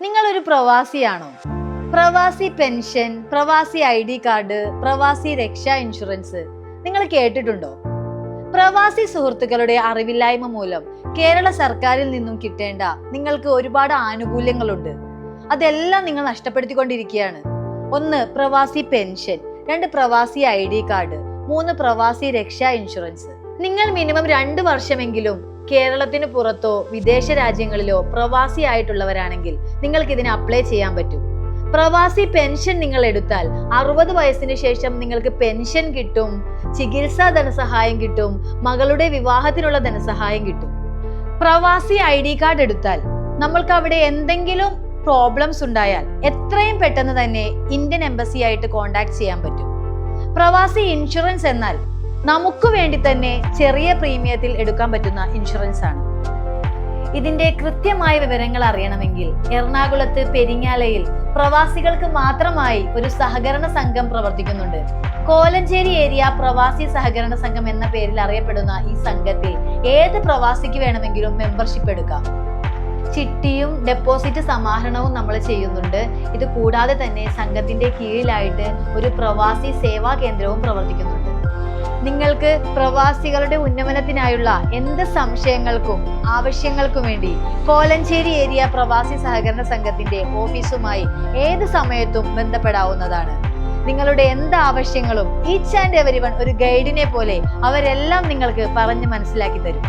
നിങ്ങൾ ഒരു പ്രവാസിയാണോ? പ്രവാസി പെൻഷൻ, പ്രവാസി ID കാർഡ്, പ്രവാസി രക്ഷാ ഇൻഷുറൻസ് നിങ്ങൾ കേട്ടിട്ടുണ്ടോ? പ്രവാസി സുഹൃത്തുക്കളുടെ അറിവില്ലായ്മ മൂലം കേരള സർക്കാരിൽ നിന്നും കിട്ടേണ്ട നിങ്ങൾക്ക് ഒരുപാട് ആനുകൂല്യങ്ങളുണ്ട്. അതെല്ലാം നിങ്ങൾ നഷ്ടപ്പെടുത്തിക്കൊണ്ടിരിക്കുകയാണ്. 1. പ്രവാസി പെൻഷൻ, 2. പ്രവാസി ID കാർഡ്, 3. പ്രവാസി രക്ഷാ ഇൻഷുറൻസ്. നിങ്ങൾ മിനിമം 2 വർഷമെങ്കിലും കേരളത്തിന് പുറത്തോ വിദേശ രാജ്യങ്ങളിലോ പ്രവാസി ആയിട്ടുള്ളവരാണെങ്കിൽ നിങ്ങൾക്ക് ഇതിന് അപ്ലൈ ചെയ്യാൻ പറ്റും. പ്രവാസി പെൻഷൻ നിങ്ങൾ എടുത്താൽ 60 വയസ്സിന് ശേഷം നിങ്ങൾക്ക് പെൻഷൻ കിട്ടും, ചികിത്സാ ധനസഹായം കിട്ടും, മകളുടെ വിവാഹത്തിനുള്ള ധനസഹായം കിട്ടും. പ്രവാസി ID കാർഡ് എടുത്താൽ നമ്മൾക്ക് അവിടെ എന്തെങ്കിലും പ്രോബ്ലംസ് ഉണ്ടായാൽ എത്രയും പെട്ടെന്ന് തന്നെ ഇന്ത്യൻ എംബസി ആയിട്ട് കോണ്ടാക്ട് ചെയ്യാൻ പറ്റും. പ്രവാസി ഇൻഷുറൻസ് എന്നാൽ നമുക്ക് വേണ്ടി തന്നെ ചെറിയ പ്രീമിയത്തിൽ എടുക്കാൻ പറ്റുന്ന ഇൻഷുറൻസ് ആണ്. ഇതിന്റെ കൃത്യമായ വിവരങ്ങൾ അറിയണമെങ്കിൽ എറണാകുളത്ത് പെരിങ്ങാലയിൽ പ്രവാസികൾക്ക് മാത്രമായി ഒരു സഹകരണ സംഘം പ്രവർത്തിക്കുന്നുണ്ട്. കോലഞ്ചേരി ഏരിയ പ്രവാസി സഹകരണ സംഘം എന്ന പേരിൽ അറിയപ്പെടുന്ന ഈ സംഘത്തിൽ ഏത് പ്രവാസിക്ക് വേണമെങ്കിലും മെമ്പർഷിപ്പ് എടുക്കാം. ചിട്ടിയും ഡെപ്പോസിറ്റ് സമാഹരണവും നമ്മൾ ചെയ്യുന്നുണ്ട്. ഇത് കൂടാതെ തന്നെ സംഘത്തിന്റെ കീഴിലായിട്ട് ഒരു പ്രവാസി സേവാ കേന്ദ്രവും പ്രവർത്തിക്കുന്നുണ്ട്. നിങ്ങൾക്ക് പ്രവാസികളുടെ ഉന്നമനത്തിനായുള്ള എന്ത് സംശയങ്ങൾക്കും ആവശ്യങ്ങൾക്കും വേണ്ടി കോലഞ്ചേരി ഏരിയ പ്രവാസി സഹകരണ സംഘത്തിന്റെ ഓഫീസുമായി ഏത് സമയത്തും ബന്ധപ്പെടാവുന്നതാണ്. നിങ്ങളുടെ എന്ത് ആവശ്യങ്ങളും ഈച്ച് ആൻഡ് എവരിവൺ ഒരു ഗൈഡിനെ പോലെ അവരെല്ലാം നിങ്ങൾക്ക് പറഞ്ഞ് മനസ്സിലാക്കി തരും.